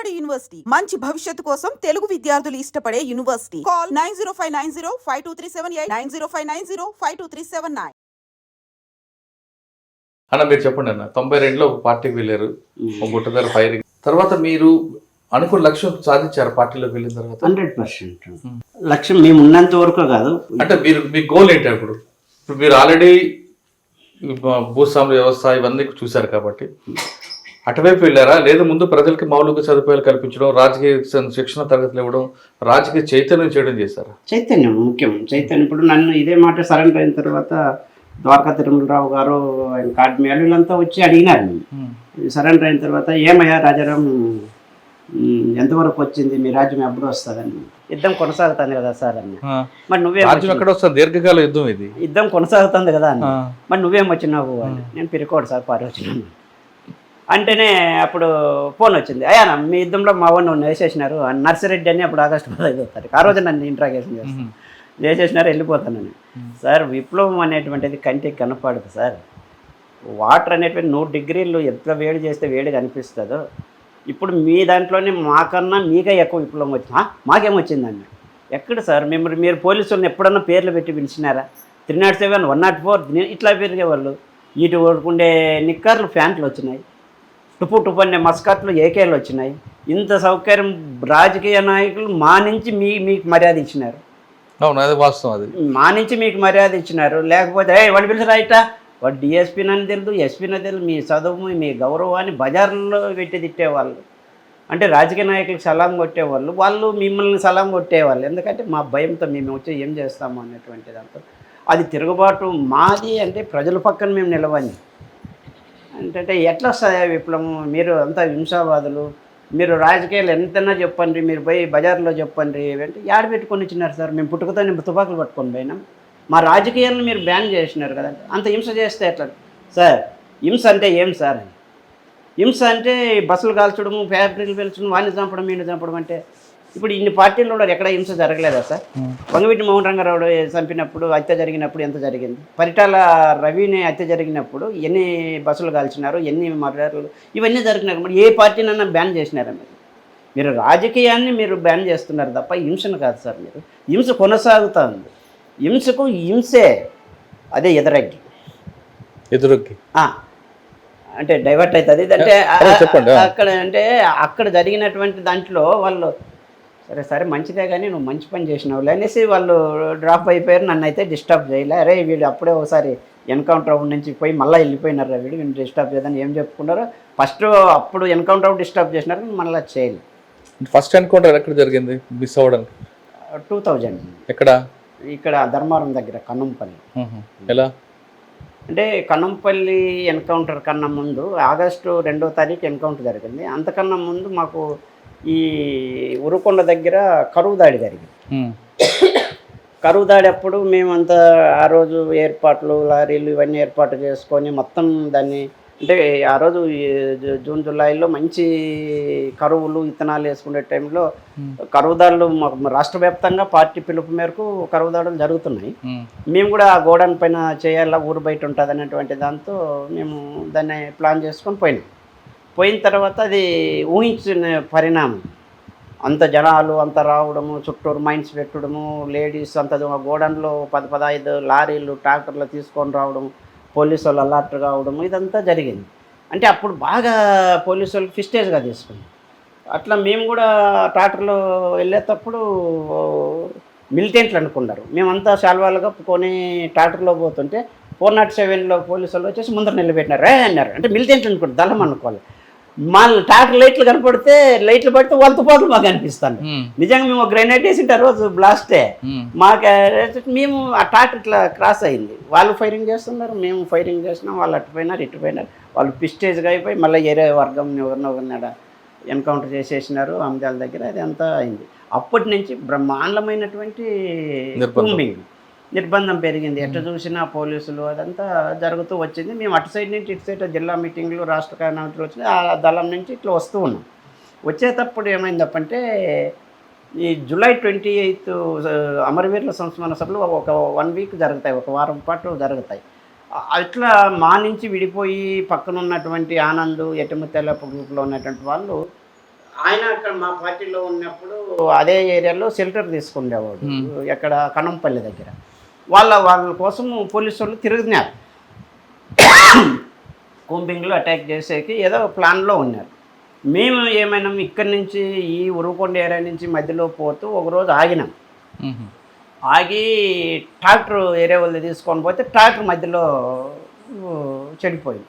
బాలబడి యూనివర్సిటీ మంచి భవిష్యత్తు కోసం తెలుగు విద్యార్థులు ఇష్టపడే యూనివర్సిటీ. కాల్ 9059052378 9059052379. అన్న మీరు చెప్పండి అన్న. 92లో ఒక పార్టీకి వెళ్ళారు, ఒక గుట్టధర ఫైరింగ్ తర్వాత మీరు అనుకున్న లక్ష్యం సాధించారు పార్టీలోకి వెళ్ళిన తర్వాత? 100% లక్ష్యం మేము ఉన్నంత వరకు కాదు. అంటే మీరు మీ గోల్ ఏంటి అప్పుడు? ఇప్పుడు మీరు ఆల్రెడీ భూస్వామ్య వ్యవస్థ ఇవన్నీ చూశారు కాబట్టి అటువైపు వెళ్ళారా, లేదా ముందు ప్రజలకి మౌలిక సదుపాయాలు కల్పించడం, రాజకీయ శిక్షణ తరగతులు ఇవ్వడం, రాజకీయ చైతన్యం చేయడం చేశారా? చైతన్యం ముఖ్యం. చైతన్యం ఇప్పుడు నన్ను ఇదే మాట సరెండర్ అయిన తర్వాత ద్వారకా తిరుమలరావు గారు, ఆయన కాడ్మేలు వీళ్ళంతా వచ్చి అడిగినారు. సరెండర్ అయిన తర్వాత ఏమయ్యా రాజారాం ఎంతవరకు వచ్చింది, మీ రాజ్యం ఎప్పుడు వస్తుందని. యుద్ధం కొనసాగుతుంది కదా సార్ అన్న. మరి నువ్వేం ఎక్కడ వస్తుంది? దీర్ఘకాల యుద్ధం ఇది. యుద్ధం కొనసాగుతుంది కదా అన్న. మరి నువ్వేం వచ్చినావు అని. నేను పిరికోడు సార్ పారి వచ్చినాను అంటేనే అప్పుడు ఫోన్ వచ్చింది. అయ్యా మీ యుద్ధంలో మా వాడిని వేసేసినారు నర్సిరెడ్డి అని. అప్పుడు ఆగస్టు 15వ తారీఖు ఆ రోజు నన్ను ఇంట్రాగేషన్ చేస్తాను, వేసేసినారు, వెళ్ళిపోతానని. సార్ విప్లవం అనేటువంటిది కంటికి కనపడదు సార్. వాటర్ అనేటువంటి 100 డిగ్రీలు ఎంత వేడి చేస్తే వేడిగా అనిపిస్తుందో, ఇప్పుడు మీ దాంట్లోనే మాకన్నా మీకే ఎక్కువ విప్లవం వచ్చింది. మాకేమొచ్చిందండి? ఎక్కడ సార్ మీరు పోలీసులను ఎప్పుడన్నా పేర్లు పెట్టి పిలిచినారా? 307, 104 ఇట్లా పెరిగేవాళ్ళు. ఇటు ఉండే నిక్కర్లు ప్యాంట్లు వచ్చినాయి, టుపు అనే మస్కట్లు ఏకేలు వచ్చినాయి. ఇంత సౌకర్యం రాజకీయ నాయకులు మా నుంచి మీకు మర్యాద ఇచ్చినారు. అవును, అది వాస్తవం. అది మా నుంచి మీకు మర్యాద ఇచ్చినారు. లేకపోతే వాడు పిలిచిరా ఇట్టా, వాడు డిఎస్పీనని తెలుసు, ఎస్పీనని తెలుసు. మీ చదువు మీ గౌరవాన్ని బజార్లో పెట్టి తిట్టేవాళ్ళు. అంటే రాజకీయ నాయకులకు సలాం కొట్టేవాళ్ళు, వాళ్ళు మిమ్మల్ని సలాం కొట్టేవాళ్ళు. ఎందుకంటే మా భయంతో మేము వచ్చి ఏం చేస్తాము అనేటువంటి దాంతో అది తిరుగుబాటు మాది. అంటే ప్రజల పక్కన మేము నిలవని అంటే ఎట్లా వస్తుంది విప్లవం? మీరు అంతా హింసావాదులు, మీరు రాజకీయాలు ఎంతైనా చెప్పండి, మీరు పోయి బజార్లో చెప్పండి అంటే యాడ పెట్టుకొని ఇచ్చినారు సార్? మేము పుట్టుకతో తుపాకులు పట్టుకొని పోయినాం. మా రాజకీయాలను మీరు బ్యాన్ చేసినారు కదండి. అంత హింస చేస్తే ఎట్లా సార్? హింస అంటే ఏం సార్ అని? హింస అంటే బస్సులు కాల్చడము, ఫ్యాక్టరీలు పెంచడం, వాడిని చంపడం, వీడిని చంపడం. అంటే ఇప్పుడు ఇన్ని పార్టీల్లో ఎక్కడ హింస జరగలేదా సార్? వంగవీటి మోహన్ రంగారావు చంపినప్పుడు, హత్య జరిగినప్పుడు ఎంత జరిగింది? పరిటాల రవిని హత్య జరిగినప్పుడు ఎన్ని బస్సులు కాల్చినారు, ఎన్ని మర్డర్లు, ఇవన్నీ జరిగినారు. మరి ఏ పార్టీనన్నా బ్యాన్ చేసినారా? మీరు రాజకీయాన్ని మీరు బ్యాన్ చేస్తున్నారు తప్ప హింసను కాదు సార్. మీరు హింస కొనసాగుతుంది. హింసకు హింసే అదే ఎదురగ్గి అంటే డైవర్ట్ అవుతుంది. అంటే అక్కడ అంటే అక్కడ జరిగినటువంటి దాంట్లో వాళ్ళు సరే మంచిదే కానీ నువ్వు మంచి పని చేసినావు అనేసి వాళ్ళు డ్రాప్ అయిపోయారు. నన్ను అయితే డిస్టర్బ్ చేయలే. అరే వీడు అప్పుడే ఒకసారి ఎన్కౌంటర్ రౌండ్ నుంచి పోయి మళ్ళీ వెళ్ళిపోయినారా, వీడు డిస్టర్బ్ చేయదని ఏం చెప్పుకున్నారో. ఫస్ట్ అప్పుడు ఎన్కౌంటర్ రౌండ్ డిస్టర్బ్ చేసినారు, మళ్ళీ చేయలేదు. ఫస్ట్ ఎన్కౌంటర్ ఎక్కడ జరిగింది మిస్ అవ్వడానికి? 2000 ఎక్కడ? ఇక్కడ ధర్మవరం దగ్గర కన్నంపల్లి. ఎలా అంటే కన్నంపల్లి ఎన్కౌంటర్ కన్నా ముందు ఆగస్టు 2వ తారీఖు ఎన్కౌంటర్ జరిగింది. అంతకన్నా ముందు మాకు ఈ ఉరుకొండ దగ్గర కరువు దాడి జరిగింది. కరువు దాడి అప్పుడు మేమంతా ఆ రోజు ఏర్పాట్లు, లారీలు ఇవన్నీ ఏర్పాటు చేసుకొని మొత్తం దాన్ని అంటే ఆ రోజు జూన్ జూలైలో మంచి కరువులు విత్తనాలు వేసుకునే టైంలో కరువుదాడులు రాష్ట్ర వ్యాప్తంగా పార్టీ పిలుపు మేరకు కరువుదాడులు జరుగుతున్నాయి. మేము కూడా ఆ గోడౌన్ పైన చేయాలా, ఊరు బయట ఉంటుంది అనేటువంటి దాంతో మేము దాన్ని ప్లాన్ చేసుకొని పోయిన తర్వాత అది ఊహించిన పరిణామం. అంత జనాలు అంత రావడము, చుట్టూరు మైన్స్ పెట్టడము, లేడీస్ అంత గోడౌన్లో 10-15 లారీలు ట్రాక్టర్లు తీసుకొని రావడం, పోలీసు వాళ్ళు అలర్ట్ కావడం, ఇదంతా జరిగింది. అంటే అప్పుడు బాగా పోలీసు వాళ్ళు ఫిస్టేజ్గా తీసుకుంది. అట్లా మేము కూడా ట్రాక్టర్లో వెళ్ళేటప్పుడు మిలిటెంట్లు అనుకున్నారు. మేమంతా శాల్వాలు కప్పుకొని ట్రాక్టర్లో పోతుంటే 407లో పోలీసు వాళ్ళు వచ్చేసి ముందర నిలబెట్టినారు. అన్నారు అంటే మిలిటెంట్లు అనుకోండి, దళం అనుకోవాలి. మా ట్రాక్టర్ లైట్లు కనపడితే లైట్లు పడితే వాళ్ళ తుపాకులు మాకు అనిపిస్తాను. నిజంగా మేము గ్రెనేడ్ వేసింటే రోజు బ్లాస్టే మాకు. మేము ఆ ట్రాక్టర్ ఇట్లా క్రాస్ అయింది, వాళ్ళు ఫైరింగ్ చేస్తున్నారు, మేము ఫైరింగ్ చేస్తున్నాం. వాళ్ళు అటుపోయినారు ఇటుపోయినారు. వాళ్ళు పిస్టేజ్గా అయిపోయి మళ్ళీ ఏరే వర్గం ఎవరినొకరినాడ ఎన్కౌంటర్ చేసేసినారు అంజాల దగ్గర. అది అంతా అయింది. అప్పటి నుంచి బ్రహ్మాండమైనటువంటి నిర్బంధం పెరిగింది. ఎట్లా చూసినా పోలీసులు అదంతా జరుగుతూ వచ్చింది. మేము అటు సైడ్ నుంచి ఇటు సైడ్ జిల్లా మీటింగ్లు, రాష్ట్ర కార్యక్రమాలు వచ్చినాయి. ఆ దళం నుంచి ఇట్లా వస్తూ ఉన్నాం. వచ్చేటప్పుడు ఏమైందప్పంటే ఈ జూలై 28 అమరవీరుల సంస్మరణ సభలు ఒక 1 వీక్ జరుగుతాయి, ఒక వారం పాటు జరుగుతాయి. అట్లా మా నుంచి విడిపోయి పక్కన ఉన్నటువంటి ఆనంద్, ఎటుముతెలపు గ్రూప్లో ఉన్నటువంటి వాళ్ళు ఆయన అక్కడ మా పార్టీలో ఉన్నప్పుడు అదే ఏరియాలో షెల్టర్ తీసుకునేవాడు, ఎక్కడ కనంపల్లి దగ్గర. వాళ్ళ కోసం పోలీసు వాళ్ళు తిరుగుతున్నారు, కూంబింగ్లో అటాక్ చేసేకి ఏదో ప్లాన్లో ఉన్నారు. మేము ఏమైనా ఇక్కడి నుంచి ఈ ఉరుకొండ ఏరియా నుంచి మధ్యలో పోతూ ఒకరోజు ఆగినాం. ఆగి ట్రాక్టర్ ఏరియా వాళ్ళు తీసుకొని పోతే ట్రాక్టర్ మధ్యలో చెడిపోయింది.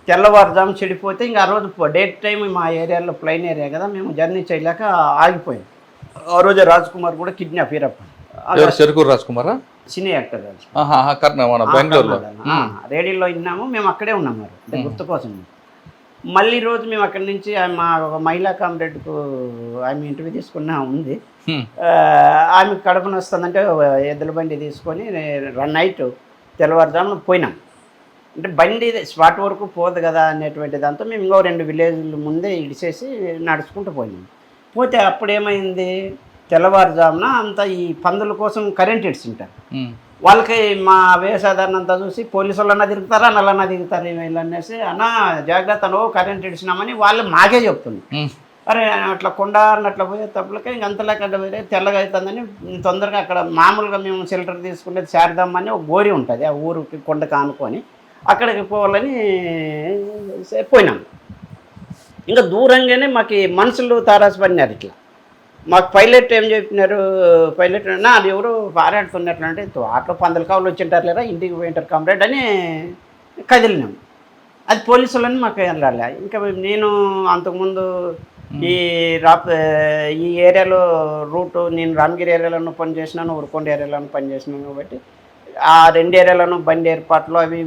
తెల్లవారుజాము చెడిపోతే ఇంకా ఆ రోజు డేట్ టైం మా ఏరియాలో ప్లైన్ ఏరియా కదా, మేము జర్నీ చేయలేక ఆగిపోయింది. ఆ రోజు రాజ్ కుమార్ కూడా కిడ్నాప్ హీరప్ప, చెరుకూరు రాజ్ కుమారా, సినీ యాక్టర్ రాజ్ కుమార్. బెంగళూరులో రేడియోలో విన్నాము, మేము అక్కడే ఉన్నాం మరి, అంటే గుర్తు కోసం. మళ్ళీ రోజు మేము అక్కడి నుంచి మా ఒక మహిళా కామ్రేడ్కు ఆమె ఇంటర్వ్యూ తీసుకున్నా ఉంది. ఆమె కడుపున వస్తుందంటే ఎద్దుల బండి తీసుకొని నైట్ తెల్లవారుజామున పోయినాం. అంటే బండి స్పాట్ వరకు పోదు కదా అనేటువంటి దాంతో మేము ఇంకో 2 విలేజ్ల ముందే ఇడిచేసి నడుచుకుంటూ పోయినాం. పోతే అప్పుడేమైంది, తెల్లవారుజామున అంతా ఈ పందుల కోసం కరెంట్ ఇడ్చింటారు. వాళ్ళకి మా వేసాదాన్ని అంతా చూసి పోలీసు వాళ్ళన్నా తిరుగుతారా, నల్లన్నా తిరుగుతారు వీళ్ళు అనేసి, అన్న జాగ్రత్త నువ్వు కరెంట్ ఇడిచినామని వాళ్ళు మాకే చెప్తుంది. అరే అట్లా కొండ అట్లా పోయే తప్పులకే ఇంక అంతలేక వేరే తెల్లగా అవుతుందని తొందరగా అక్కడ మామూలుగా మేము షెల్టర్ తీసుకునేది శారదమ్మని ఒక గోరి ఉంటుంది, ఆ ఊరికి కొండకు ఆనుకొని అక్కడికి పోవాలని పోయినాం. ఇంకా దూరంగానే మాకు మనుషులు తారాసు పడినారు. ఇట్లా మాకు పైలట్ ఏం చెప్పినారు, పైలట్ అది ఎవరు పారాడుతున్నట్లంటే అట్లా పందల కావులు వచ్చింటారు లేరా, ఇంటికి పోయింటారు కామ్రేడ్ అని కదిలినాం. అది పోలీసులని మాకు ఏం రాలే. ఇంకా నేను అంతకుముందు ఈ ఏరియాలో రూటు నేను రామగిరి ఏరియాలోనూ పనిచేసినాను, ఉరుకొండ ఏరియాలోనూ పనిచేసినాను కాబట్టి ఆ 2 ఏరియాలోనూ బండి ఏర్పాట్లు అవి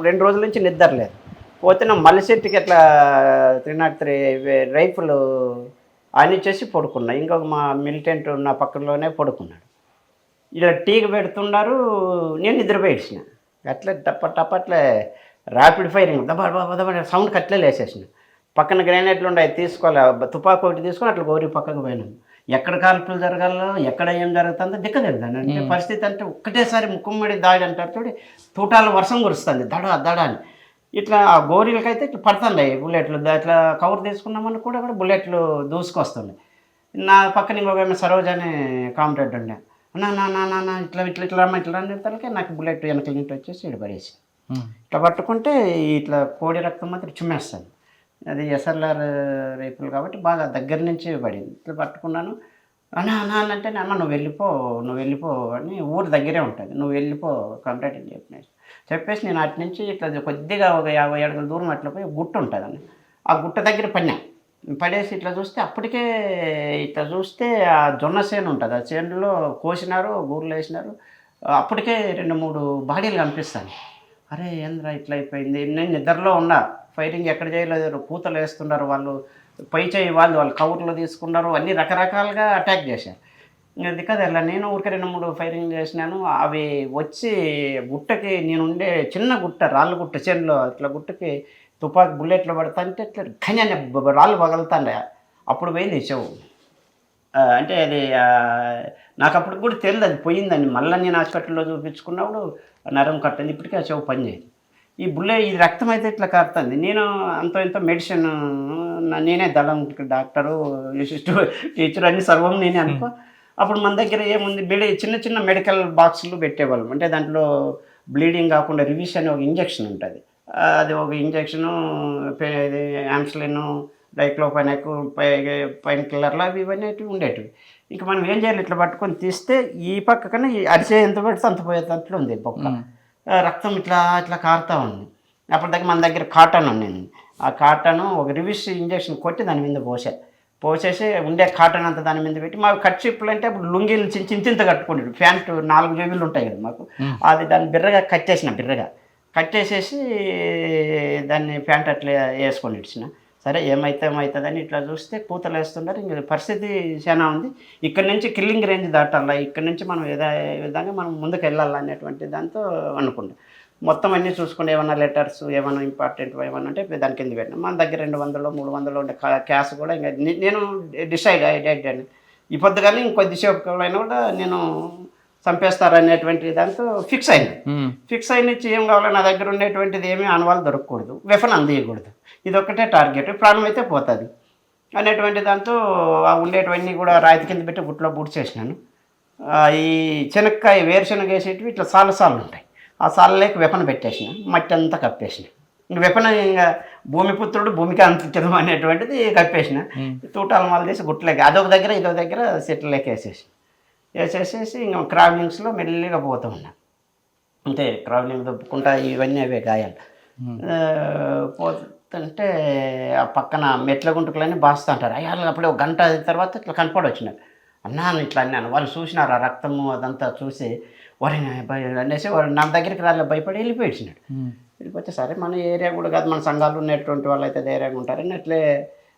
2 రోజుల నుంచి నిద్ర లేదు. పోతే నా మల్లెచెట్టుకి అట్లా 303 రైఫుల్ అని చేసి పడుకున్నా. ఇంకొక మా మిలిటెంట్ నా పక్కనలోనే పడుకున్నాడు. ఇలా టీకి పెడుతున్నారు, నేను నిద్రపోయిన అట్లా టప్పట్లే ర్యాపిడ్ ఫైరింగ్ దబా సౌండ్కి అట్లే లేసేసిన. పక్కన గ్రానైట్లు ఉండే తీసుకోవాలి, తుపాకు ఒకటి తీసుకొని అట్లా గౌరీ పక్కకు పోయినాం. ఎక్కడ కాల్పులు జరగాలో ఎక్కడ ఏం జరుగుతుందో దిక్క తెలియదు. అంటే పరిస్థితి అంటే ఒక్కటేసారి ముక్కుమ్మడి దాడి అంటారు చూడి, తూటాలు వర్షం కురుస్తుంది దడ అని. ఇట్లా ఆ గోరీలకైతే ఇట్లా పడుతున్నాయి బుల్లెట్లు. ఇట్లా కవర్ తీసుకున్నామని కూడా బుల్లెట్లు దూసుకొస్తున్నాయి. నా పక్కన ఇంకొక సరోజ అనే కామ్రేడ్ ఉండే, నా ఇట్లా రమ్మ తలకే నాకు బుల్లెట్ వెనకల నుంచి వచ్చేసి ఇటు పడేసి ఇట్లా పట్టుకుంటే ఇట్లా కోడి రక్తం మాత్రం చుమ్మేస్తుంది. అది ఎస్ఎల్ఆర్ రైఫుల్ కాబట్టి బాగా దగ్గర నుంచి పడింది. ఇట్లా పట్టుకున్నాను. అన్నా అంటే అమ్మ నువ్వు వెళ్ళిపో అని, ఊరు దగ్గరే ఉంటుంది, నువ్వు వెళ్ళిపో కంప్లైంట్ అని చెప్పేసి నేను అటు నుంచి ఇట్లా కొద్దిగా ఒక 50 అడుగుల దూరం అట్లా పోయి గుట్ట ఉంటుందని ఆ గుట్ట దగ్గర పడేసి ఇట్లా చూస్తే అప్పటికే ఇట్లా చూస్తే ఆ జొన్న చేను ఉంటుంది, ఆ చేనులో కోసినారు, గూర్లు వేసినారు. అప్పటికే 2-3 బాడీలు కనిపిస్తాను. అరే ఏంద్రా ఇట్లా అయిపోయింది. నేను నిద్రలో ఉన్నా, ఫైరింగ్ ఎక్కడ చేయలేదు, కూతలు వేస్తున్నారు వాళ్ళు, పై చేయి వాళ్ళు కవర్లు తీసుకున్నారు, అన్నీ రకరకాలుగా అటాక్ చేశారు. అది కదా అలా నేను ఊరికే 2-3 ఫైరింగ్ చేసినాను. అవి వచ్చి గుట్టకి, నేను ఉండే చిన్న గుట్ట, రాళ్ళ గుట్ట చేనులో, ఇట్లా గుట్టకి తుపాకి బుల్లెట్లు పడతా అంటే ఇట్లా ఖన్యాన్ని రాళ్ళు పగలుతాండే. అప్పుడు పోయింది చెవు. అంటే అది నాకు అప్పుడు కూడా తెలియదు అది పోయిందని. మళ్ళీ నేను హాస్పిటల్లో చూపించుకున్నప్పుడు నరం కట్టింది, ఇప్పటికీ ఆ చెవు పనిచేయదు. ఈ రక్తం అయితే ఇట్లా కారుతుంది. నేను ఎంతో మెడిసిన్ నేనే, దళం డాక్టరు, టీచర్ అన్ని సర్వం నేనే అనుకో. అప్పుడు మన దగ్గర ఏముంది, చిన్న మెడికల్ బాక్సులు పెట్టేవాళ్ళం. అంటే దాంట్లో బ్లీడింగ్ కాకుండా రివిష్ అనే ఒక ఇంజక్షన్ ఉంటుంది. అది ఒక ఇంజక్షను, యామ్స్లిన్, డైక్లోఫెనాక్, పైన్ కిల్లర్లు అవి ఇవన్నీ ఉండేటివి. ఇంకా మనం ఏం చేయాలి, ఇట్లా పట్టుకొని తీస్తే ఈ పక్క కన్నా అరిసే ఎంత పడితే అంత పోయేటట్లు ఉంది బొక్క. రక్తం ఇట్లా కారుతూ ఉంది. అప్పటిదాకా మన దగ్గర కాటన్ ఉండింది. ఆ కాటను ఒక రివిష్ ఇంజక్షన్ కొట్టి దాని మీద పోసేసి ఉండే కాటన్ అంతా దాని మీద పెట్టి, మాకు కట్చిప్పులు అంటే అప్పుడు లుంగీలు చింత కట్టుకుంటాడు, ప్యాంటు 4 జేబులు ఉంటాయి కదా మాకు, అది దాన్ని బిర్రగా కట్టేసేసి దాన్ని ప్యాంట్ అట్లా వేసుకొని ఇచ్చిన. సరే ఏమవుతుందని ఇట్లా చూస్తే కూతలు వేస్తున్నారు. ఇంక పరిస్థితి చాలా ఉంది. ఇక్కడి నుంచి కిల్లింగ్ రేంజ్ దాటాలా, ఇక్కడి నుంచి మనం విధంగా మనం ముందుకు వెళ్ళాలనేటువంటి దాంతో అనుకుంటాం. మొత్తం అన్నీ చూసుకుంటే ఏమన్నా లెటర్స్, ఏమైనా ఇంపార్టెంట్ ఏమన్నా అంటే దాని కింద పెట్టినా. మన దగ్గర 200-300 ఉండే క్యాష్ కూడా ఇంకా నేను డిసైడ్ అయ్యాను. ఈ పొద్దుగానే ఇంకొద్దిసేపు అయినా కూడా నేను చంపేస్తారనేటువంటి దాంతో ఫిక్స్ అయిన ఏం కావాలో నా దగ్గర ఉండేటువంటిది ఏమీ ఆనవాళ్ళు దొరకకూడదు, వెపన్ అందియకూడదు, ఇది ఒక్కటే టార్గెట్. ప్రాణం అయితే పోతుంది. అనేటువంటి దాంతో ఆ ఉండేటివన్నీ కూడా రాయితీ కింద పెట్టి గుట్లో బూడ్చేసినాను. ఈ శనక్కాయ వేరుశనగ వేసేటివి ఇట్లా సాలు ఉంటాయి, ఆ సాలలోకి వెపన పెట్టేసిన, మట్టి అంతా కప్పేసిన. ఇంక వెపన ఇంకా భూమిపుత్రుడు భూమికి అంతించడం అనేటువంటిది కప్పేసిన. తూటాలు మాలు చేసి గుట్లకి అదొక దగ్గర ఇదొక దగ్గర సెట్లకి వేసేసి ఇంకా క్రావిలింగ్స్లో మెల్లిగా పోతూ ఉన్నాను. అంటే క్రావిలింగ్ దొప్పుకుంటా ఇవన్నీ అవే గాయాలు. పోతుంటే ఆ పక్కన మెట్ల గుంటుకులన్నీ బాస్తా అంటారు. అయ్యాలు అప్పుడే ఒక గంట తర్వాత ఇట్లా కనపడొచ్చినారు. అన్నాను ఇట్లా అన్నాను. వాళ్ళు చూసినారు ఆ రక్తము అదంతా చూసి వారిని అనేసి వాడు నా దగ్గరికి రాలే భయపడి వెళ్ళిపోయినాడు. వెళ్ళిపోతే సరే మన ఏరియా కూడా కాదు, మన సంఘాలు ఉన్నటువంటి వాళ్ళు అయితే ధైర్యంగా ఉంటారని అట్లే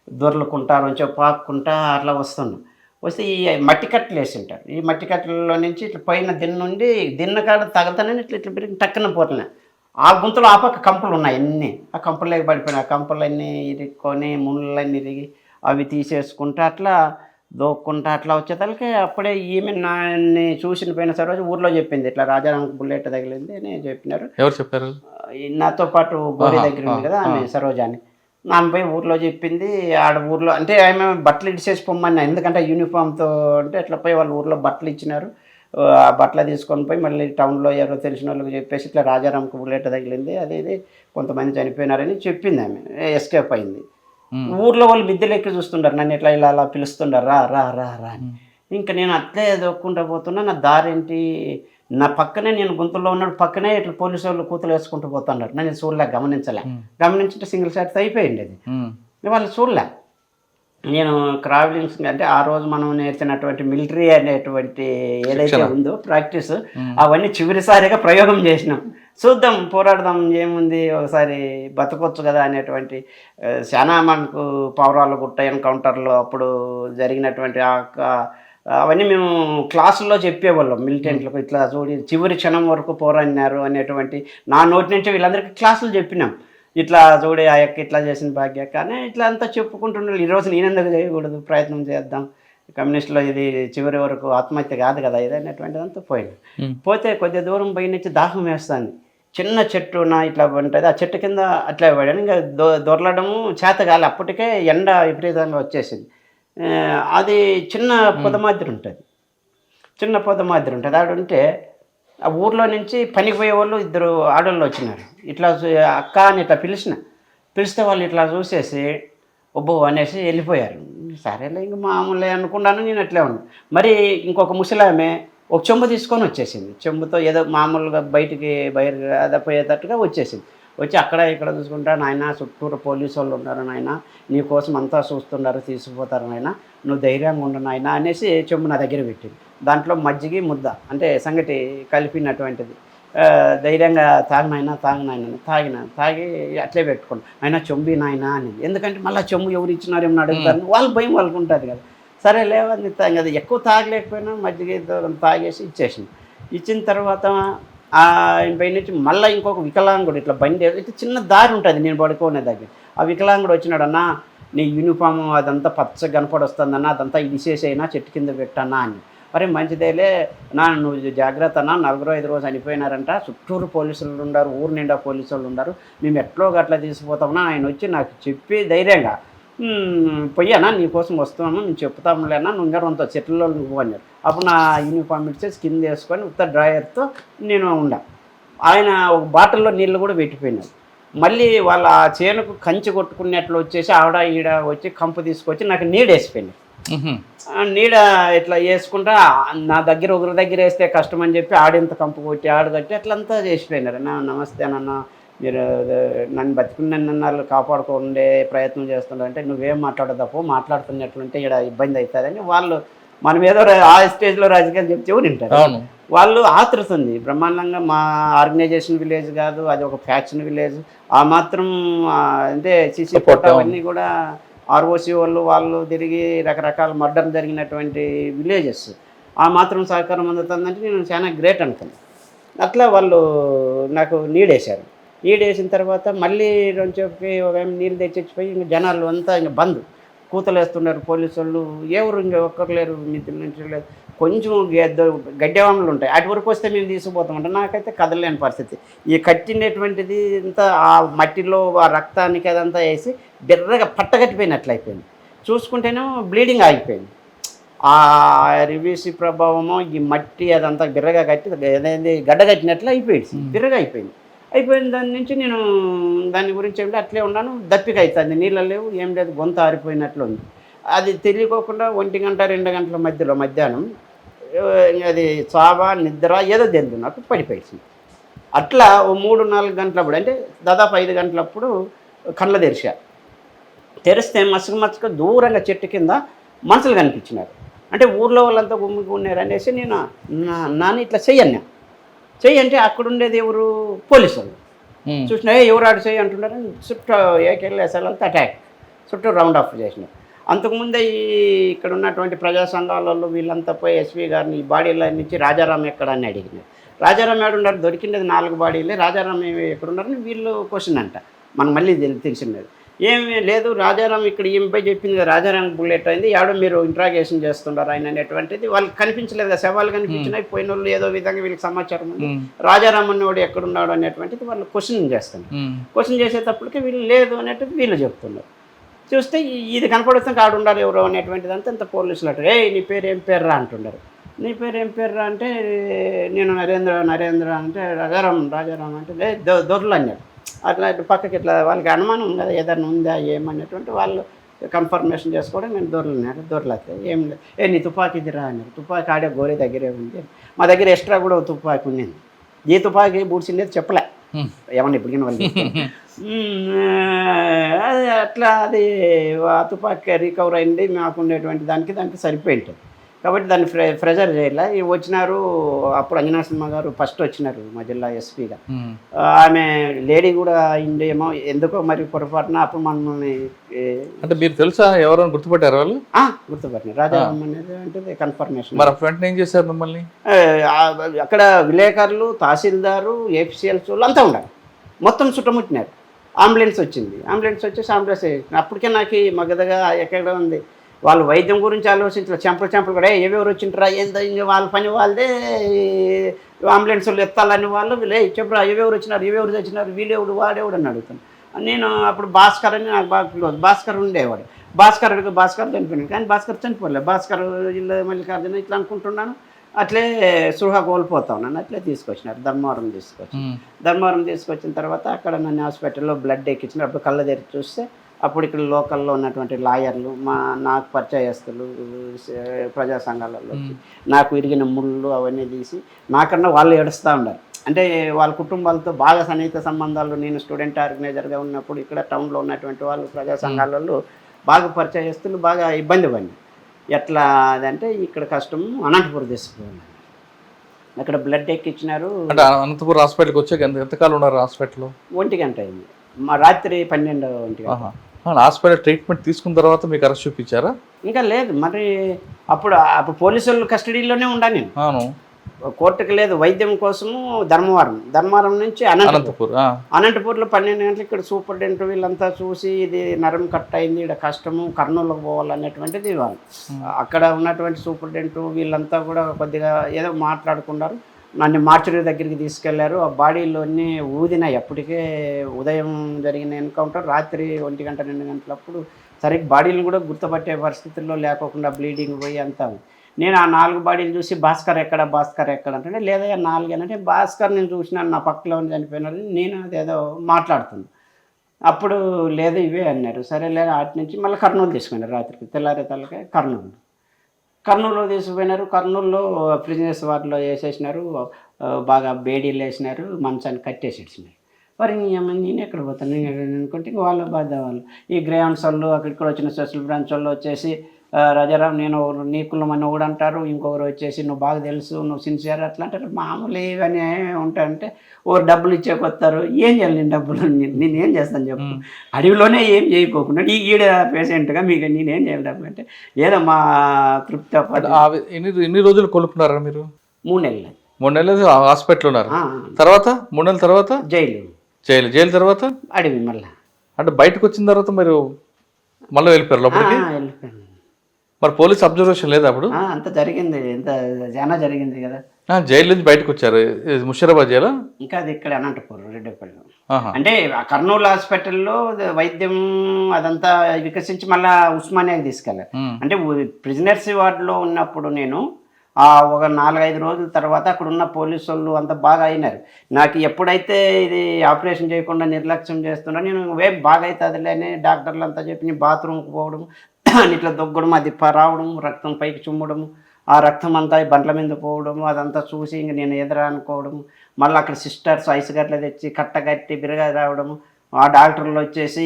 దొర్లుకుంటారు కొంచెం పాక్కుంటా అట్లా వస్తున్నాం. వస్తే ఈ మట్టి కట్టలు వేసి ఉంటారు. ఈ మట్టి కట్టలలో నుంచి ఇట్లా పైన దిన్న కాడ తగలతానని ఇట్లా ఇట్లా పెరిగి టక్కున పోతున్నా. ఆ గుంతలో ఆ పక్క కంపులు ఉన్నాయి అన్నీ, ఆ కంపుల్లోకి పడిపోయినాయి. ఆ కంపులన్నీ ఇరుక్కొని ముళ్ళన్నీ ఇరిగి అవి తీసేసుకుంటా అట్లా దోక్కుంటా అట్లా వచ్చేతలకి అప్పుడే ఈమె నాన్ని చూసిన పోయిన సరోజు ఊర్లో చెప్పింది, ఇట్లా రాజారాంకి బుల్లెట్ తగిలింది అని చెప్పినారు. ఎవరు చెప్పారు? నాతో పాటు గోరి దగ్గర ఉంది కదా ఆమె సరోజాని, ఆమె పోయి ఊర్లో చెప్పింది. ఆడ ఊర్లో అంటే ఆమె బట్టలు ఇచ్చేసి పొమ్మన్నా, ఎందుకంటే యూనిఫామ్తో అంటే అట్లా పోయి వాళ్ళు ఊర్లో బట్టలు ఇచ్చినారు. ఆ బట్టలు తీసుకొని పోయి మళ్ళీ టౌన్లో ఎవరో తెలిసిన వాళ్ళకి చెప్పేసి ఇట్లా రాజారాంకి బుల్లెట్ తగిలింది, అది ఇది కొంతమంది చనిపోయినారని చెప్పింది. ఆమె ఎస్కేప్ అయింది. ఊర్లో వాళ్ళు మిద్దెలెక్కి చూస్తుంటారు నన్ను, ఇట్లా ఇలా అలా పిలుస్తుంటారు రా రా రా రా అని. ఇంకా నేను అట్లే దొక్కుంటా పోతున్నా. నా దారేంటి నా పక్కనే, నేను గుంతల్లో ఉన్నాడు పక్కనే ఇట్లా పోలీసు వాళ్ళు కూతులు వేసుకుంటూ పోతున్నారు. నేను చూడలే, గమనించుంటే సింగిల్ షాట్ అయిపోయింది అది. వాళ్ళు చూడలే. నేను క్రావెలింగ్స్ అంటే ఆ రోజు మనం నేర్చినటువంటి మిలిటరీ అనేటువంటి ఏదైతే ఉందో ప్రాక్టీస్, అవన్నీ చివరిసారిగా ప్రయోగం చేసినాం. చూద్దాం, పోరాడదాం, ఏముంది, ఒకసారి బతకొచ్చు కదా అనేటువంటి చాలా మనకు పౌరాల గుట్ట ఎన్కౌంటర్లో అప్పుడు జరిగినటువంటి అవన్నీ మేము క్లాసుల్లో చెప్పేవాళ్ళం. మిలిటెంట్లకు ఇట్లా చూడి చివరి క్షణం వరకు పోరాడినారు అనేటువంటి నా నోటి నుంచి వీళ్ళందరికీ క్లాసులు చెప్పినాం. ఇట్లా చూడే ఆ యొక్క ఇట్లా చేసిన భాగ్య కానీ ఇట్లా అంతా చెప్పుకుంటున్నారు. ఈరోజు నేనెందుకు చేయకూడదు, ప్రయత్నం చేద్దాం, కమ్యూనిస్టులో ఇది చివరి వరకు ఆత్మహత్య కాదు కదా ఇది అనేటువంటిదంతా పోయింది. పోతే కొద్ది దూరం పోయి నుంచి దాహం వేస్తుంది. చిన్న చెట్టు నా ఇట్లా ఉంటుంది, ఆ చెట్టు కింద అట్లా పడాను. ఇంకా దొరలడము చేత కాలి, అప్పటికే ఎండ విపరీతంగా వచ్చేసింది. అది చిన్న పొద మాదిరి ఉంటుంది. ఆడుంటే ఆ ఊర్లో నుంచి పనికి పోయే వాళ్ళు ఇద్దరు ఆడవాళ్ళు వచ్చినారు. ఇట్లా అక్క అని ఇట్లా పిలిస్తే వాళ్ళు ఇట్లా చూసేసి ఒబ్బో అనేసి వెళ్ళిపోయారు. సరేలే ఇంక మామూలే అనుకున్నాను నేను. అట్లే ఉన్నాను. మరి ఇంకొక ముసలామె ఒక చెంబు తీసుకొని వచ్చేసింది. చెంబుతో ఏదో మామూలుగా బయటికి పోయేటట్టుగా వచ్చేసింది. వచ్చి అక్కడ ఇక్కడ చూసుకుంటా, నాయన చుట్టూరు పోలీసు వాళ్ళు ఉన్నారు నాయన, నీ కోసం అంతా చూస్తున్నారు, తీసుకుపోతారు నాయన, నువ్వు ధైర్యంగా ఉండు నాయన అనేసి చెంబు నా దగ్గర పెట్టింది. దాంట్లో మజ్జిగి ముద్ద అంటే సంగటి కలిపినటువంటిది. ధైర్యంగా తాగినాయన తాగి అట్లే పెట్టుకోండి ఆయన చెంబి నాయన అని. ఎందుకంటే మళ్ళీ చెంబు ఎవరు ఇచ్చినారేమో అడుగుతారు, వాళ్ళ భయం వాళ్ళకు ఉంటుంది కదా. సరే లేవని కదా, ఎక్కువ తాగలేకపోయినా మజ్జిగ తాగేసి ఇచ్చేసింది. ఇచ్చిన తర్వాత పై నుంచి మళ్ళీ ఇంకొక వికలాంగుడు ఇట్లా బండి ఇట్లా చిన్న దారి ఉంటుంది నేను పడుకోనే దగ్గర. ఆ వికలాంగుడు వచ్చినాడన్నా, నీ యూనిఫాము అదంతా పచ్చగా కనపడొస్తుందన్నా, అదంతా ఇడిసేసైనా చెట్టు కింద పెట్టన్నా అని. మరి మంచిదేలే నువ్వు జాగ్రత్త అన్నా, 4-5 రోజు చనిపోయినారంట, చుట్టూరు పోలీసులు ఉన్నారు, ఊరు నిండా పోలీసు వాళ్ళు ఉన్నారు, మేము ఎట్లో గట్లా తీసుకుపోతామన్నా ఆయన వచ్చి నాకు చెప్పి ధైర్యంగా పోయానా నీకోసం వస్తున్నాము, నేను చెప్తాములేనా, నువ్వు ఇంకా కొంత చెట్లలో నువ్వు అన్నారు. అప్పుడు నా యూనిఫామ్ ఇచ్చేసి కింద వేసుకొని ఉత్త డ్రాయర్తో నేను ఉండా. ఆయన ఒక బాటిల్లో నీళ్ళు కూడా పెట్టిపోయినారు. మళ్ళీ వాళ్ళ చేనుకు కంచి కొట్టుకునేట్లు వచ్చేసి ఆవిడ ఈడ వచ్చి కంపు తీసుకొచ్చి నాకు నీడేసిపోయింది. నీడ ఇట్లా వేసుకుంటా నా దగ్గర ఒకరి దగ్గర వేస్తే కష్టం అని చెప్పి ఆడింత కంపు కొట్టి ఆడగట్టి అట్లంతా చేసిపోయినారు. నమస్తే నాన్న, మీరు నన్ను బతికున్నన్నాళ్ళు కాపాడుకుండే ప్రయత్నం చేస్తున్నారు అంటే నువ్వేం మాట్లాడదాపో, మాట్లాడుతున్నట్లుంటే ఇక్కడ ఇబ్బంది అవుతుందని వాళ్ళు మనం ఏదో ఆ స్టేజ్లో రాజకీయాలు చెప్తే వింటారు. వాళ్ళు ఆతృతుంది బ్రహ్మాండంగా. మా ఆర్గనైజేషన్ విలేజ్ కాదు, అది ఒక ఫ్యాక్షన్ విలేజ్. ఆ మాత్రం అంటే సీసీ ఫోటో అవన్నీ కూడా ఆర్ఓసి వాళ్ళు తిరిగి రకరకాల మర్డర్ జరిగినటువంటి విలేజెస్. ఆ మాత్రం సహకారం అందుతుందంటే నేను చాలా గ్రేట్ అనుకున్నాను. అట్లా వాళ్ళు నాకు నీడేశారు. నీడేసిన తర్వాత మళ్ళీ రెండుసేపుకి ఒక నీళ్ళు తెచ్చిపోయి ఇంక జనాలు అంతా ఇంక బంద్ కూతలు వేస్తున్నారు పోలీసు వాళ్ళు. ఎవరు ఇంక ఒక్కరు లేరు, మిత్రుల నుంచి లేదు. కొంచెం గడ్డవాములు ఉంటాయి, అటు వరకు వస్తే మేము తీసుకుపోతామంటే నాకైతే కదలలేని పరిస్థితి. ఈ కట్టినటువంటిది ఇంత ఆ మట్టిలో ఆ రక్తానికి అదంతా వేసి బిర్రగా పట్టగట్టిపోయినట్లు అయిపోయింది. చూసుకుంటేనేమో బ్లీడింగ్ ఆగిపోయింది. ఆ రివీసి ప్రభావము ఈ మట్టి అదంతా బిర్రగా కట్టి అదేంటి గడ్డ కట్టినట్లు అయిపోయింది, బిర్రగా అయిపోయింది. అయిపోయిన దాని నుంచి నేను దాని గురించి ఏమిటి అట్లే ఉన్నాను. దప్పిక అవుతుంది, నీళ్ళు లేవు, ఏం లేదు, గొంతు ఆరిపోయినట్లు ఉంది. అది తెలియకోకుండా 1 గంట 2 గంటల మధ్యలో మధ్యాహ్నం అది చావా నిద్ర ఏదో తెలియదు నాకు, పడిపోయింది. అట్లా ఓ 3-4 గంటలప్పుడు, అంటే దాదాపు 5 గంటలప్పుడు కళ్ళు తెరిస్తే మసక దూరంగా చెట్టు కింద మనుషులు కనిపించినారు. అంటే ఊర్లో వాళ్ళంతా గుమ్ముకున్నారు అనేసి నేను నాన్న ఇట్లా చెయ్యన్నా అంటే అక్కడ ఉండేది ఎవరు, పోలీసులు చూసినా ఎవరు ఆడు చెయ్యి అంటున్నారు. చుట్టూ ఏకెళ్ళేసాలంతా అటాక్ చుట్టూ రౌండ్ ఆఫ్ చేసినారు. అంతకుముందే ఇక్కడ ఉన్నటువంటి ప్రజా సంఘాలలో వీళ్ళంతా పోయి ఎస్పీ గారిని ఈ బాడీల నుంచి రాజారాం ఎక్కడ అని అడిగినారు. రాజారాం ఏడున్నారు, దొరికినది 4 బాడీలే, రాజారాం ఎక్కడున్నారని వీళ్ళు క్వశ్చన్ అంట. మనకు మళ్ళీ తెలిసినది ఏమీ లేదు, రాజారాం ఇక్కడ ఈమెపై చెప్పింది కదా, రాజారాం బుల్లెట్ అయింది, ఎవడో మీరు ఇంట్రాగేషన్ చేస్తున్నారు ఆయన అనేటువంటిది. వాళ్ళకి కనిపించలేదు కదా, శవాలు కనిపించినాయి, పోయిన వాళ్ళు ఏదో విధంగా వీళ్ళకి సమాచారం ఉంది. రాజారాం అన్నవాడు ఎక్కడున్నాడు అనేటువంటిది వాళ్ళు క్వశ్చన్ చేస్తున్నారు. క్వశ్చన్ చేసేటప్పటికి వీళ్ళు లేదు అనేటువంటి వీళ్ళు చెప్తున్నారు. చూస్తే ఇది కనపడుతుంది కాడు ఉండాలి ఎవరో అనేటువంటిది అంతా ఇంత పోలీసులు అంటారు. నీ పేరు ఏం పేర్రా అంటున్నారు. నీ పేరు ఏం పేర్రా అంటే నేను నరేంద్ర అంటే రాజారాం అంటే దొరలు అన్నారు. అట్లా పక్కకి ఇట్లా వాళ్ళకి అనుమానం ఉంది కదా ఏదైనా ఉందా ఏమనేటువంటి వాళ్ళు కన్ఫర్మేషన్ చేసుకోవడం. నేను దొరలైతే ఏం లేదు, నీ తుపాకీ రా అన్నారు. తుపాకీ ఆడే గోరి దగ్గరే ఉంది, మా దగ్గర ఎక్స్ట్రా కూడా తుపాకీ ఉన్నింది. ఏ తుపాకీ బూడ్చిండేది చెప్పలే, ఏమన్నా ఇప్పటికైనా వాళ్ళు అట్లా అది ఆ తుపాకీ రికవర్ అయింది. మాకు ఉండేటువంటి దానికి సరిపోయి ఉంటుంది కాబట్టి దాన్ని ప్రెజర్ చేయాల. వచ్చినారు అప్పుడు అంజనా సినిమా గారు ఫస్ట్ వచ్చినారు మా జిల్లా ఎస్పీగా. ఆమె లేడీ కూడా అయిందేమో ఎందుకో మరి పొరపాటున అప్పుడు మనల్ని అంటే మీరు తెలుసా ఎవరైనా గుర్తుపట్టారు వాళ్ళు? గుర్తుపట్టినారు. రాజారాం అనేది అంటే కన్ఫర్మేషన్. మరి ఫ్రెండ్ ఏం చేశారు మిమ్మల్ని? అక్కడ విలేకరులు, తహసీల్దారు, ఏపీసీఎల్స్ వాళ్ళు అంతా ఉండాలి, మొత్తం చుట్టముట్టినారు. అంబులెన్స్ వచ్చేసి అంబులెన్స్ అప్పటికే నాకు మగదగా ఎక్కడ ఉంది. వాళ్ళు వైద్యం గురించి ఆలోచించారు, చెంపలు కూడా ఎవరు వచ్చింటారా ఏందో ఇంకా వాళ్ళ పని వాళ్ళదే. అంబులెన్స్లు ఎత్తాలని వాళ్ళు చెప్పరా ఎవరు వచ్చినారు, ఎవరు తెచ్చినారు, వీళ్ళెవడు వాడేవాడు అని అడుగుతాను. నేను అప్పుడు భాస్కర్ అని నాకు బాగా క్లోజ్. భాస్కర్ ఉండేవాడు. భాస్కర్ చనిపోయినాడు, కానీ భాస్కర్ చనిపోలేదు. భాస్కర్ మల్లికార్జున ఇట్లా అనుకుంటున్నాను. అట్లే సృహ కోల్పోతా ఉన్నాను. అట్లే తీసుకొచ్చినారు, ధర్మవరం తీసుకొచ్చిన తర్వాత అక్కడ నన్ను హాస్పిటల్లో బ్లడ్ ఎక్కించినారు. అప్పుడు కళ్ళ తెరిచి చూస్తే అప్పుడు ఇక్కడ లోకల్లో ఉన్నటువంటి లాయర్లు, నాకు పరిచయస్తులు, ప్రజా సంఘాలలో నాకు ఇరిగిన ముళ్ళు అవన్నీ తీసి నాకన్నా వాళ్ళు ఏడుస్తూ ఉన్నారు. అంటే వాళ్ళ కుటుంబాలతో బాగా సన్నిహిత సంబంధాలు, నేను స్టూడెంట్ ఆర్గనైజర్గా ఉన్నప్పుడు ఇక్కడ టౌన్లో ఉన్నటువంటి వాళ్ళు ప్రజా సంఘాలలో బాగా పరిచయస్తులు బాగా ఇబ్బంది పడింది. ఎట్లా అదంటే ఇక్కడ కష్టము అనంతపురం తీసుకుపోయినారు. అక్కడ బ్లడ్ ఎక్కించినారు. అంటే అనంతపురం హాస్పిటల్కి వచ్చాక ఎంతకాలం ఉన్నారు హాస్పిటల్లో? 1 గంట అయింది, మా రాత్రి 12 గంటల. హాస్పిటల్ ట్రీట్మెంట్ తీసుకున్న తర్వాత మీకు అరెస్ట్ చూపించారా? ఇంకా లేదు, మరి అప్పుడు పోలీసులు కస్టడీలోనే ఉండా నేను. కోర్టుకు లేదు, వైద్యం కోసము ధర్మవరం నుంచి అనంతపూర్లో 12 గంటలు ఇక్కడ సూపరింటెండెంట్ వీళ్ళంతా చూసి ఇది నరం కట్ అయింది, ఇక్కడ కష్టము, కర్నూలుకు పోవాలనేటువంటిది వాళ్ళు. అక్కడ ఉన్నటువంటి సూపరింటెండెంట్ వీళ్ళంతా కూడా కొద్దిగా ఏదో మాట్లాడుకున్నారు. నన్ను మార్చురీ దగ్గరికి తీసుకెళ్లారు. ఆ బాడీలోనే ఊదినాయి. అప్పటికే ఉదయం జరిగిన ఎన్కౌంటర్ రాత్రి 1 గంట 2 గంటలప్పుడు సరిగ్గా బాడీలు కూడా గుర్తుపట్టే పరిస్థితుల్లో లేకోకుండా బ్లీడింగ్ పోయి అంతా. నేను ఆ 4 బాడీలు చూసి భాస్కర్ ఎక్కడ అంటే లేదా 4 అంటే భాస్కర్ నేను చూసినాను, నా పక్కలో చనిపోయినారు, నేను అదేదో మాట్లాడుతున్నాను. అప్పుడు లేదు ఇవే అన్నారు. సరే లేదా అటు నుంచి మళ్ళీ కర్నూలు తీసుకున్నారు. రాత్రికి తెల్లారే తలకే కర్నూలులో తీసుకుపోయినారు. కర్నూలులో ప్రిజనర్స్ వార్డులో వేసేసినారు, బాగా బేడీలు వేసినారు, మంచాన్ని కట్టేసి ఇచ్చినారు. మరి నేను ఎక్కడ పోతాను అనుకుంటే వాళ్ళ బాధ వాళ్ళు. ఈ గ్రేహౌండ్స్ వాళ్ళు అక్కడికి వచ్చిన స్పెషల్ బ్రాంచ్ వాళ్ళు వచ్చేసి రాజారాం నేను నీ కులమని ఒకడు అంటారు, ఇంకొకరు వచ్చేసి నువ్వు బాగా తెలుసు, నువ్వు సిన్సియర్ అట్లా అంటారు. మామూలు ఇవన్నీ ఉంటాయంటే ఓరు డబ్బులు ఇచ్చేకొస్తారు. ఏం చేయాలి నేను డబ్బులు, నేను ఏం చేస్తాను చెప్పు, అడవిలోనే ఏం చేయకోకుండా ఈడ పేషెంట్గా మీకు నేనేం చేయాలి డబ్బులు అంటే ఏదో మా తృప్తితో పాటు. ఎన్ని రోజులు కొలుపున్నారా మీరు? 3 నెలలు. 3 నెలలు హాస్పిటల్ ఉన్నారు. తర్వాత 3 నెలల తర్వాత జైలు తర్వాత అడవి. మళ్ళీ అంటే బయటకు వచ్చిన తర్వాత మీరు మళ్ళీ వెళ్ళిపోయారు లోపలికి? వెళ్ళిపోయాను. మరి పోలీస్ అబ్జర్వేషన్ లేదా అప్పుడు? అంత జరిగింది, ఎంత చాలా జరిగింది కదా. జైలు నుంచి బయటకు వచ్చారు. ముషీరాబాద్ జైలు? ఇంకా అది ఇక్కడ అనంతపురం రెడ్డిపల్లి. ఆహా. అంటే ఆ కర్నూలు హాస్పిటల్లో వైద్యం అదంతా వికసించి మళ్ళీ ఉస్మానియాకి తీసుకెళ్ళారు. అంటే ప్రిజనర్స్ వార్డులో ఉన్నప్పుడు నేను ఒక 4-5 రోజుల తర్వాత అక్కడ ఉన్న పోలీసు వాళ్ళు అంతా బాగా అయినారు. నాకు ఎప్పుడైతే ఇది ఆపరేషన్ చేయకుండా నిర్లక్ష్యం చేస్తున్నా నేను బాగా అవుతుందిలే అని డాక్టర్లు అంతా చెప్పి బాత్రూమ్కి పోవడం ఇట్లా దొగ్గడం, అది రావడం, రక్తం పైకి చుమ్మడం, ఆ రక్తం అంతా బండ్ల మీద పోవడం, అదంతా చూసి ఇంక నేను ఎదురా అనుకోవడం, మళ్ళీ అక్కడ సిస్టర్స్ ఐస్ గట్ల తెచ్చి కట్టగట్టి బిరగా రావడము, ఆ డాక్టర్లు వచ్చేసి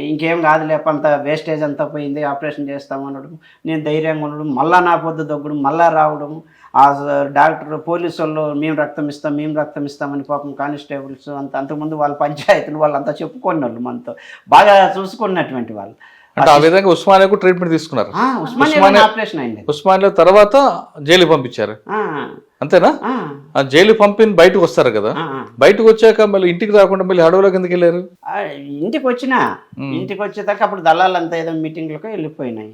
ఇంకేం కాదులే అంత వేస్టేజ్ అంతా పోయింది ఆపరేషన్ చేస్తామనడం, నేను ధైర్యంగా ఉండడం, మళ్ళీ నా పొద్దు దొగ్గడం, మళ్ళీ రావడం, ఆ డాక్టర్ పోలీసు వాళ్ళు మేము రక్తం ఇస్తామని పాపం కానిస్టేబుల్స్ అంతకుముందు వాళ్ళ పంచాయతీలు వాళ్ళంతా చెప్పుకున్న వాళ్ళు మనతో బాగా చూసుకున్నటువంటి వాళ్ళు. అంటే ఆ విధంగా ఉస్మానియాకు ట్రీట్మెంట్ తీసుకున్నారు. ఉస్మానియా ఆపరేషన్ అయింది. ఉస్మానియా తర్వాత జైలు పంపించారు, అంతేనా? ఆ జైలు పంపిన బయటకు వస్తారు కదా, బయటకు వచ్చాక మళ్ళీ ఇంటికి రాకుండా మళ్ళీ అడవులోకి ఎందుకు వెళ్ళారు? ఇంటికి వచ్చేదాకా అప్పుడు దళాలంతా ఏదో మీటింగ్లకు వెళ్ళిపోయినాయి.